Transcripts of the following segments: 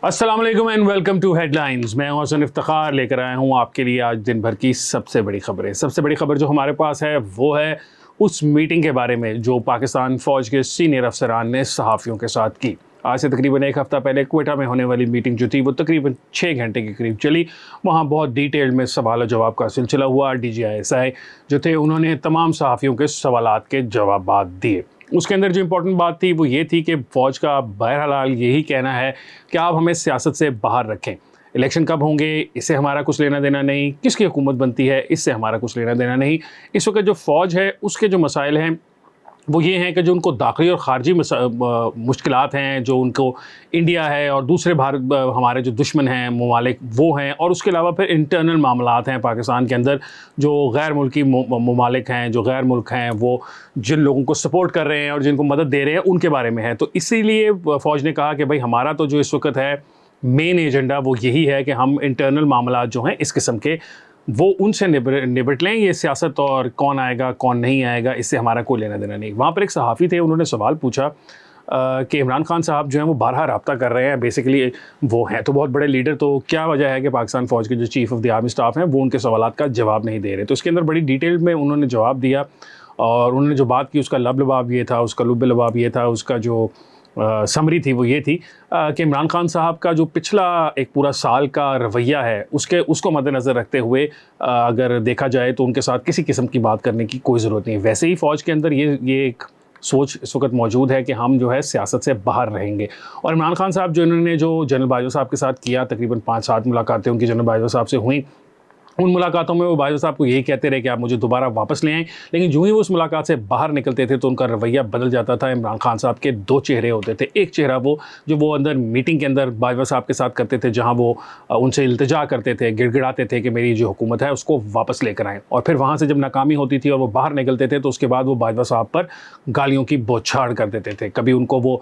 अस्सलाम वालेकुम and welcome to headlines. मैं हसन इफ्तिखार लेकर आया हूँ आपके लिए आज दिन भर की सबसे बड़ी खबरें। सबसे बड़ी खबर जो हमारे पास है वो है उस मीटिंग के बारे में जो पाकिस्तान फ़ौज के सीनियर अफसरान ने सहाफ़ियों के साथ की। आज से तकरीबन एक हफ़्ता पहले क्वेटा में होने वाली मीटिंग जो थी वो तकरीबन 6 घंटे के करीब चली। वहाँ बहुत डिटेल में सवाल और जवाब का सिलसिला हुआ। DGISI जो थे उन्होंने तमाम सहाफ़ियों के सवालात के जवाबात दिए। उसके अंदर जो इम्पोर्टेंट बात थी वो ये थी कि फ़ौज का बहरहाल यही कहना है कि आप हमें सियासत से बाहर रखें। इलेक्शन कब होंगे इससे हमारा कुछ लेना देना नहीं, किसकी हुकूमत बनती है इससे हमारा कुछ लेना देना नहीं। इस वक्त जो फ़ौज है उसके जो मसाइल हैं वो ये हैं कि जो उनको दाखिली और ख़ारजी मुश्किलात हैं, जो उनको इंडिया है और दूसरे भारत हमारे जो दुश्मन हैं ममालिक वो हैं, और उसके अलावा फिर इंटरनल मामलात हैं पाकिस्तान के अंदर जो गैर मुल्की ममालिक हैं, जो गैर मुल्क हैं, वो जिन लोगों को सपोर्ट कर रहे हैं और जिनको मदद दे रहे हैं उनके बारे में है। तो इसीलिए फ़ौज ने कहा कि भाई हमारा तो जो इस वक्त है मेन एजेंडा वो यही है कि हम इंटरनल मामलात जो हैं इस किस्म के वो उनसे निपट लें। ये सियासत और कौन आएगा कौन नहीं आएगा इससे हमारा कोई लेना देना नहीं। वहाँ पर एक सहाफ़ी थे, उन्होंने सवाल पूछा कि इमरान खान साहब जो हैं वो बारहा रब्ता कर रहे हैं, बेसिकली वो हैं तो बहुत बड़े लीडर, तो क्या वजह है कि पाकिस्तान फ़ौज के जो chief of the army staff हैं वो उनके सवालात का जवाब नहीं दे रहे। तो इसके अंदर बड़ी डिटेल में उन्होंने जवाब दिया और उन्होंने जो बात की उसका लबाब ये था, उसका लुब-ए-लबाब ये था, उसका जो समरी थी वो ये थी कि इमरान खान साहब का जो पिछला एक पूरा साल का रवैया है उसको मद्देनज़र रखते हुए अगर देखा जाए तो उनके साथ किसी किस्म की बात करने की कोई ज़रूरत नहीं है। वैसे ही फ़ौज के अंदर ये एक सोच इस वक्त मौजूद है कि हम जो है सियासत से बाहर रहेंगे। और इमरान खान साहब जो इन्होंने जो जनरल बाजवा साहब के साथ किया, तकरीबन 5-7 मुलाकातें उनकी जनरल बाजवा साहब से हुई। उन मुलाकातों में वो बाजवा साहब को यही कहते रहे कि आप मुझे दोबारा वापस ले आएँ, लेकिन जो ही वो उस मुलाकात से बाहर निकलते थे तो उनका रवैया बदल जाता था। इमरान खान साहब के 2 चेहरे होते थे। एक चेहरा वो जो वो अंदर मीटिंग के अंदर बाजवा साहब के साथ करते थे, जहाँ वो उनसे इल्तिजा करते थे, गिड़गिड़ाते थे कि मेरी जो हुकूमत है उसको वापस लेकर आएँ, और फिर वहाँ से जब नाकामी होती थी और वो बाहर निकलते थे तो उसके बाद वो बाजवा साहब पर गालियों की बौछार कर देते थे। कभी उनको वो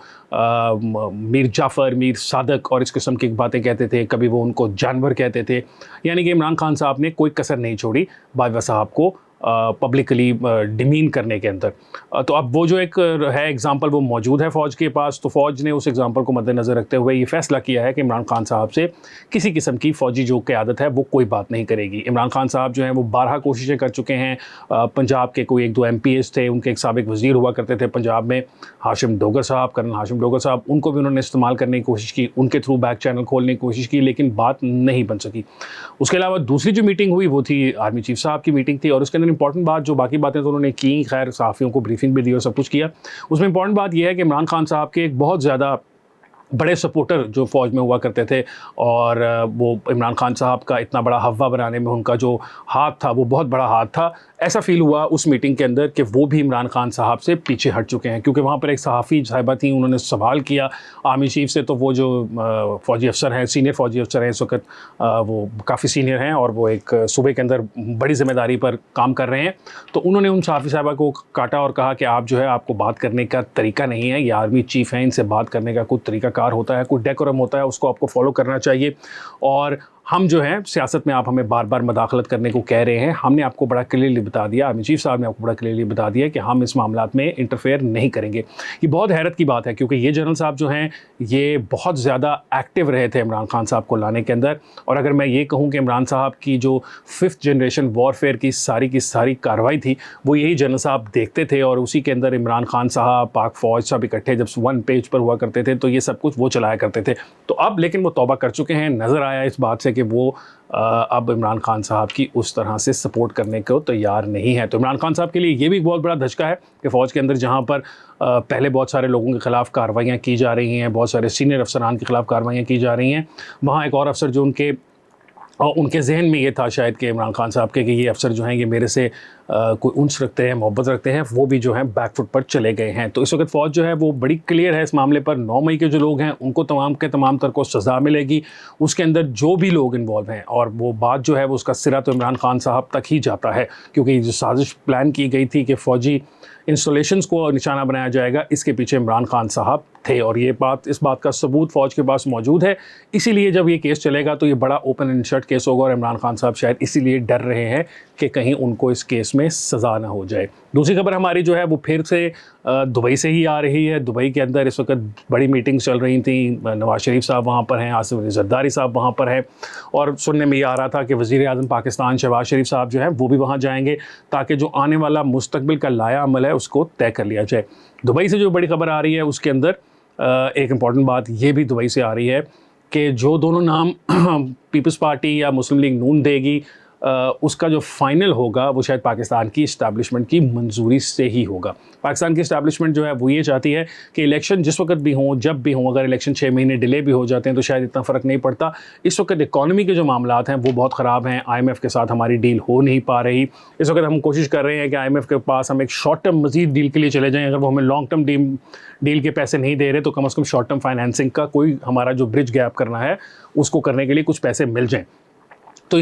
मीर जाफ़र, मीर सादक और इस किस्म की बातें कहते थे, कभी वो उनको जानवर कहते थे। यानी कि इमरान खान साहब ने कोई कसर नहीं छोड़ी बाजवा साहब को पब्लिकली डिमीन करने के अंदर। तो अब वो जो एक है एग्ज़ाम्पल वो मौजूद है फ़ौज के पास, तो फ़ौज ने उस एग्ज़ाम्पल को मद्देनज़र रखते हुए ये फ़ैसला किया है कि इमरान खान साहब से किसी किस्म की फ़ौजी जो क़यादत है वो कोई बात नहीं करेगी। इमरान खान साहब जो हैं वो 12 कोशिशें कर चुके हैं। पंजाब के कोई 1-2 MPs थे, उनके एक साबिक़ वज़ीर हुआ करते थे पंजाब में, हाशिम डोगर साहब, कर्नल हाशिम डोगर साहब, उनको भी उन्होंने इस्तेमाल करने की कोशिश की, उनके थ्रू बैक चैनल खोलने की कोशिश की, लेकिन बात नहीं बन सकी। उसके अलावा दूसरी जो मीटिंग हुई वो थी आर्मी चीफ़ साहब की मीटिंग थी, और उसके अंदर इंपॉर्टेंट बात जो बाकी बातें तो उन्होंने की, खैर सहाफ़ियों को ब्रीफिंग भी दी और सब कुछ किया। उसमें इंपॉर्टेंट बात यह है कि इमरान खान साहब के एक बहुत ज़्यादा बड़े सपोर्टर जो फ़ौज में हुआ करते थे, और वो इमरान खान साहब का इतना बड़ा हवा बनाने में उनका जो हाथ था वो बहुत बड़ा हाथ था। ऐसा फ़ील हुआ उस मीटिंग के अंदर कि वो भी इमरान खान साहब से पीछे हट चुके हैं, क्योंकि वहाँ पर एक सहाफ़ी साहिबा थी, उन्होंने सवाल किया आर्मी चीफ़ से, तो वो जो फ़ौजी अफसर हैं, सीनियर फ़ौजी अफसर हैं इस वक्त, वो काफ़ी सीनियर हैं और वो एक सूबे के अंदर बड़ी ज़िम्मेदारी पर काम कर रहे हैं, तो उन्होंने उन सहाफ़ी साहिबा को काटा और कहा कि आप जो है आपको बात करने का तरीका नहीं है, ये आर्मी चीफ़ हैं, इनसे बात करने का कोई तरीक़ाकार होता है, कोई डेकोरम होता है, उसको आपको फॉलो करना चाहिए। और हम जो है सियासत में आप हमें बार बार मदाखलत करने को कह रहे हैं, हमने आपको बड़ा क्लियरली बता दिया, आर्मी चीफ़ साहब ने आपको बड़ा क्लियरली बता दिया कि हम इस मामलात में इंटरफेयर नहीं करेंगे। ये बहुत हैरत की बात है, क्योंकि ये जनरल साहब जो हैं ये बहुत ज़्यादा एक्टिव रहे थे इमरान खान साहब को लाने के अंदर। और अगर मैं ये कहूँ कि इमरान साहब की जो 5th जनरेशन वॉरफेयर की सारी कार्रवाई थी वो यही जनरल साहब देखते थे, और उसी के अंदर इमरान खान साहब, पाक फ़ौज सब इकट्ठे जब 1 पेज पर हुआ करते थे तो ये सब कुछ वो चलाया करते थे। तो अब लेकिन वो तौबा कर चुके हैं, नज़र आया इस बात से कि वो अब इमरान खान साहब की उस तरह से सपोर्ट करने को तैयार नहीं है। तो इमरान खान साहब के लिए ये भी एक बहुत बड़ा धचका है कि फ़ौज के अंदर जहाँ पर पहले बहुत सारे लोगों के ख़िलाफ़ कार्रवाइयाँ की जा रही हैं, बहुत सारे सीनियर अफसरान के ख़िलाफ़ कार्रवाइयाँ की जा रही हैं, वहाँ एक और अफसर जो उनके जहन में ये था शायद कि इमरान खान साहब के कि ये अफसर जो हैं ये मेरे से कोई उन्स रखते हैं, मोहब्बत रखते हैं, वो भी जो हैं बैकफुट पर चले गए हैं। तो इस वक्त फ़ौज जो है वो बड़ी क्लियर है इस मामले पर। 9 मई के जो लोग हैं उनको तमाम के तमाम तर को सज़ा मिलेगी, उसके अंदर जो भी लोग इन्वॉल्व हैं, और वो बात जो है वो उसका सिरा तो इमरान खान साहब तक ही जाता है, क्योंकि जो साजिश प्लान की गई थी कि फ़ौजी इंस्टॉलेशंस को निशाना बनाया जाएगा, इसके पीछे इमरान खान साहब थे, और इस बात का सबूत फ़ौज के पास मौजूद है। इसीलिए जब ये केस चलेगा तो ये बड़ा ओपन एंड शट केस होगा, और इमरान खान साहब शायद इसीलिए डर रहे हैं कि कहीं उनको इस केस उसमें सज़ा ना हो जाए। दूसरी खबर हमारी जो है वो फिर से दुबई से ही आ रही है। दुबई के अंदर इस वक्त बड़ी मीटिंग्स चल रही थी, नवाज शरीफ साहब वहाँ पर हैं, आसिफ अली जरदारी साहब वहाँ पर हैं, और सुनने में ये आ रहा था कि वज़ीर आज़म पाकिस्तान शहबाज शरीफ साहब जो हैं वो भी वहाँ जाएंगे, ताकि जो आने वाला मुस्तकबिल का लाया अमल है उसको तय कर लिया जाए। दुबई से जो बड़ी खबर आ रही है उसके अंदर एक इम्पॉर्टेंट बात ये भी दुबई से आ रही है कि जो दोनों नाम पीपल्स पार्टी या मुस्लिम लीग नून देगी, उसका जो फाइनल होगा वो शायद पाकिस्तान की इस्टेब्लिशमेंट की मंजूरी से ही होगा। पाकिस्तान की इस्टेब्लिशमेंट जो है वो ये चाहती है कि इलेक्शन जिस वक्त भी हों, जब भी हों, अगर इलेक्शन 6 महीने डिले भी हो जाते हैं तो शायद इतना फ़र्क नहीं पड़ता। इस वक्त इकॉनमी के जो मामलात हैं वो बहुत ख़राब हैं, IMF के साथ हमारी डील हो नहीं पा रही। इस वक्त हम कोशिश कर रहे हैं कि IMF के पास हम एक शॉर्ट टर्म मज़ीद डील के लिए चले जाएँ। अगर वो हमें लॉन्ग टर्म डील के पैसे नहीं दे रहे तो कम से कम शॉर्ट टर्म फाइनेंसिंग का कोई हमारा जो ब्रिज गैप करना है उसको करने के लिए कुछ पैसे मिल जाएँ। तो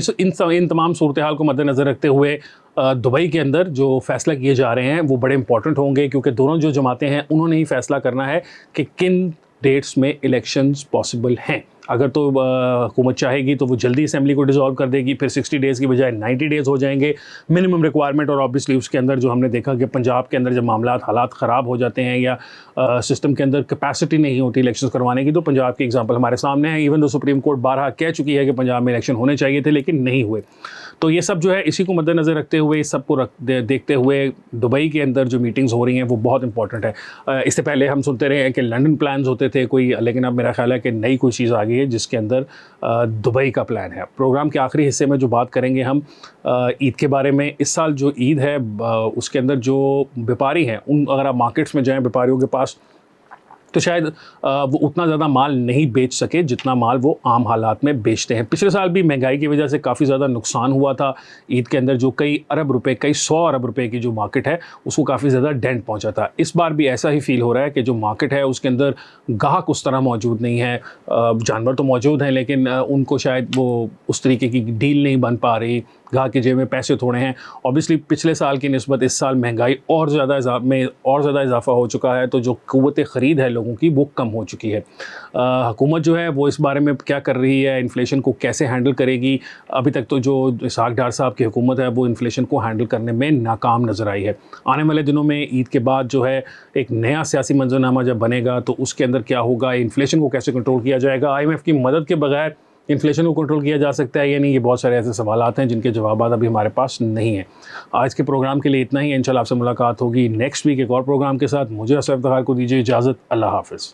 इन तमाम सूरत हाल को मद्देनज़र रखते हुए दुबई के अंदर जो फ़ैसला किए जा रहे हैं वो बड़े इंपॉर्टेंट होंगे, क्योंकि दोनों जो जमातें हैं उन्होंने ही फ़ैसला करना है कि किन डेट्स में इलेक्शंस पॉसिबल हैं। अगर तो हुकूमत चाहेगी तो वो जल्दी असेंबली को डिसॉल्व कर देगी, फिर 60 डेज़ की बजाय 90 डेज़ हो जाएंगे मिनिमम रिक्वायरमेंट। और ऑब्वियसली उसके अंदर जो हमने देखा कि पंजाब के अंदर जब हालात ख़राब हो जाते हैं या सिस्टम के अंदर कैपेसिटी नहीं होती इलेक्शन करवाने की, तो पंजाब की एग्जांपल हमारे सामने है। इवन तो सुप्रीम कोर्ट बारहा कह चुकी है कि पंजाब में इलेक्शन होने चाहिए थे लेकिन नहीं हुए। तो ये सब जो है इसी को मद्देनज़र रखते हुए, इस सब को देखते हुए दुबई के अंदर जो मीटिंग्स हो रही हैं वो बहुत इंपॉर्टेंट है। इससे पहले हम सुनते रहे हैं कि लंदन प्लान्स होते थे कोई, लेकिन अब मेरा ख्याल है कि नई कोई चीज़ आ गई है जिसके अंदर दुबई का प्लान है। प्रोग्राम के आखिरी हिस्से में जो बात करेंगे हम ईद के बारे में। इस साल जो ईद है उसके अंदर जो व्यापारी हैं उन, अगर आप मार्केट्स में जाएँ व्यापारियों के पास, तो शायद वो उतना ज़्यादा माल नहीं बेच सके जितना माल वो आम हालात में बेचते हैं। पिछले साल भी महंगाई की वजह से काफ़ी ज़्यादा नुकसान हुआ था ईद के अंदर, जो कई अरब रुपए, कई 100 अरब रुपए की जो मार्केट है उसको काफ़ी ज़्यादा डेंट पहुंचा था। इस बार भी ऐसा ही फील हो रहा है कि जो मार्केट है उसके अंदर ग्राहक उस तरह मौजूद नहीं है। जानवर तो मौजूद हैं लेकिन उनको शायद वो उस तरीके की डील नहीं बन पा रही, ग्राहक के जेब में पैसे थोड़े हैं। ऑब्वियसली पिछले साल की निस्बत इस साल महंगाई और ज़्यादा इजाफा हो चुका है, तो जो क़ुव्वत ख़रीद है लोगों की वो कम हो चुकी है। हुकूमत जो है वो इस बारे में क्या कर रही है, इन्फ्लेशन को कैसे हैंडल करेगी, अभी तक तो जो इसहाक डार साहब की हुकूमत है वो इन्फ्लेशन को हैंडल करने में नाकाम नज़र आई है। आने वाले दिनों में ईद के बाद जो है एक नया सियासी मंजरनामा जब बनेगा तो उसके अंदर क्या होगा, इन्फ्लेशन को कैसे कंट्रोल किया जाएगा, IMF की मदद के बगैर इन्फ्लेशन को कंट्रोल किया जा सकता है या नहीं, ये बहुत सारे ऐसे सवालात हैं जिनके जवाब अभी हमारे पास नहीं है। आज के प्रोग्राम के लिए इतना ही। इंशाल्लाह आपसे मुलाकात होगी नेक्स्ट वीक एक और प्रोग्राम के साथ। मुझे असरफ इफ्तिखार को दीजिए इजाज़त। अल्लाह हाफ़िज़।